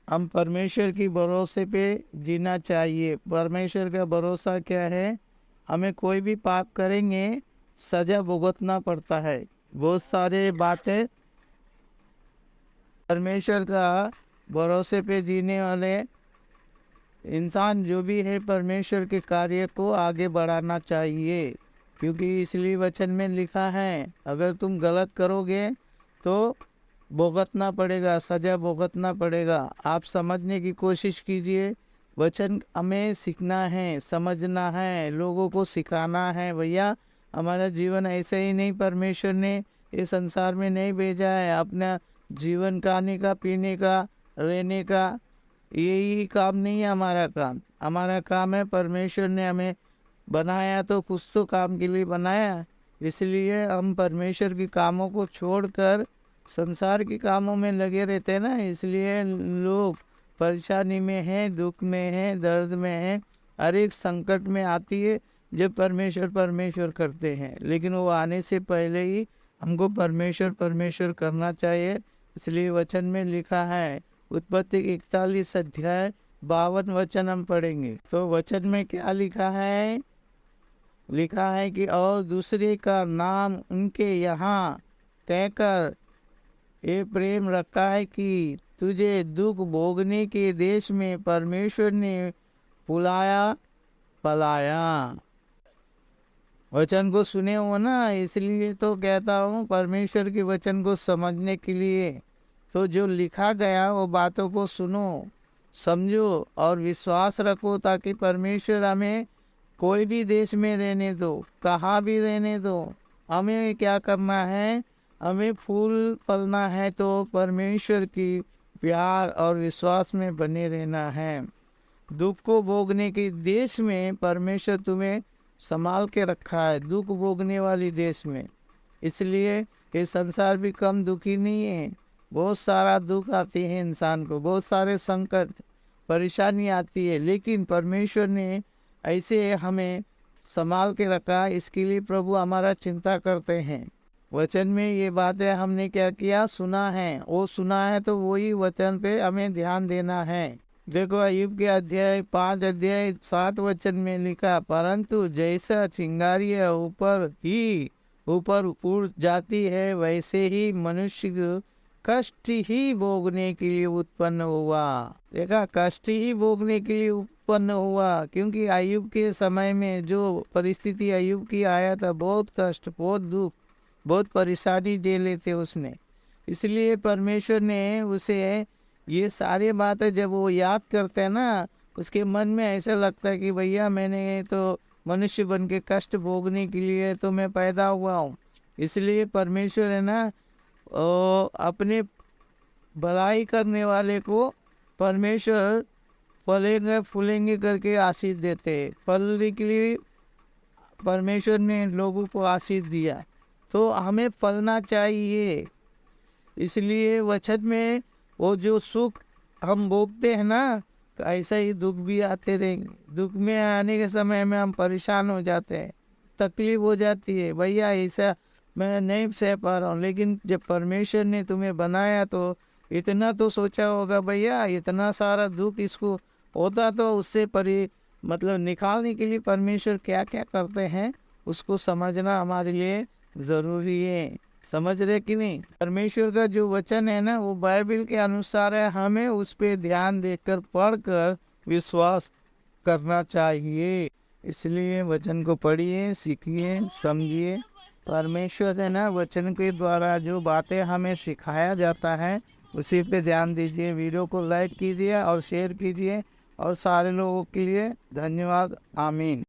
हम परमेश्वर की भरोसे पे जीना चाहिए। परमेश्वर का भरोसा क्या है? हमें कोई भी पाप करेंगे सजा भुगतना पड़ता है। बहुत सारे बातें परमेश्वर का भरोसे पे जीने वाले इंसान जो भी है परमेश्वर के कार्य को आगे बढ़ाना चाहिए, क्योंकि इसलिए वचन में लिखा है अगर तुम गलत करोगे तो भुगतना पड़ेगा, सजा भुगतना पड़ेगा। आप समझने की कोशिश कीजिए। वचन हमें सीखना है, समझना है, लोगों को सिखाना है। भैया हमारा जीवन ऐसे ही नहीं, परमेश्वर ने इस संसार में नहीं भेजा है अपना जीवन खाने का, पीने का, रहने का। यही काम नहीं है हमारा काम। हमारा काम है परमेश्वर ने हमें बनाया तो कुछ तो काम के लिए बनाया, इसलिए हम परमेश्वर के कामों को छोड़कर संसार के कामों में लगे रहते हैं ना। इसलिए लोग परेशानी में हैं, दुख में हैं, दर्द में हैं, हर एक संकट में आती है जब परमेश्वर परमेश्वर करते हैं। लेकिन वो आने से पहले ही हमको परमेश्वर परमेश्वर करना चाहिए। इसलिए वचन में लिखा है, उत्पत्ति 41 अध्याय 52 वचन हम पढ़ेंगे। तो वचन में क्या लिखा है? लिखा है कि और दूसरे का नाम उनके यहाँ कहकर ये प्रेम रखा है कि तुझे दुख भोगने के देश में परमेश्वर ने बुलाया पलाया। वचन को सुने हो ना, इसलिए तो कहता हूँ परमेश्वर के वचन को समझने के लिए तो जो लिखा गया वो बातों को सुनो, समझो और विश्वास रखो, ताकि परमेश्वर हमें कोई भी देश में रहने दो, कहाँ भी रहने दो, हमें क्या करना है? हमें फूल फलना है तो परमेश्वर की प्यार और विश्वास में बने रहना है। दुख को भोगने के देश में परमेश्वर तुम्हें संभाल के रखा है, दुख भोगने वाली देश में। इसलिए ये संसार भी कम दुखी नहीं है। बहुत सारा दुख आती है इंसान को, बहुत सारे संकट परेशानी आती है, लेकिन परमेश्वर ने ऐसे हमें संभाल के रखा। इसके लिए प्रभु हमारा चिंता करते हैं। वचन में ये बातें हमने क्या किया? सुना है। वो सुना है तो वही वचन पे हमें ध्यान देना है। देखो अय्यूब के अध्याय 5 अध्याय 7 वचन में लिखा, परंतु जैसा चिंगारी ऊपर उड़ जाती है वैसे ही मनुष्य कष्ट ही भोगने के लिए उत्पन्न हुआ। देखा, कष्ट ही भोगने के लिए उत्पन्न हुआ, क्योंकि अय्यूब के समय में जो परिस्थिति अय्यूब की आया था, बहुत कष्ट, बहुत दुख, बहुत परेशानी दे लेते उसने। इसलिए परमेश्वर ने उसे ये सारी बातें जब वो याद करते हैं ना, उसके मन में ऐसा लगता है कि भैया मैंने तो मनुष्य बन के कष्ट भोगने के लिए तो मैं पैदा हुआ हूँ। इसलिए परमेश्वर है ना, अपने भलाई करने वाले को परमेश्वर फलेंगे फूलेंगे करके आशीष देते हैं। फलने के लिए परमेश्वर ने लोगों को आशीष दिया, तो हमें फलना चाहिए। इसलिए वचन में वो जो सुख हम भोगते हैं ना, तो ऐसा ही दुख भी आते रहेंगे। दुख में आने के समय में हम परेशान हो जाते हैं, तकलीफ हो जाती है, भैया ऐसा मैं नहीं सह पा रहा हूँ। लेकिन जब परमेश्वर ने तुम्हें बनाया तो इतना तो सोचा होगा, भैया इतना सारा दुख इसको होता तो उससे मतलब निकालने के लिए परमेश्वर क्या क्या करते हैं, उसको समझना हमारे लिए ज़रूरी है। समझ रहे कि नहीं? परमेश्वर का जो वचन है ना, वो बाइबल के अनुसार है। हमें उस पर ध्यान देकर पढ़कर विश्वास करना चाहिए। इसलिए वचन को पढ़िए, सीखिए, समझिए। परमेश्वर है ना, वचन के द्वारा जो बातें हमें सिखाया जाता है उसी पे ध्यान दीजिए। वीडियो को लाइक कीजिए और शेयर कीजिए, और सारे लोगों के लिए धन्यवाद। आमीन।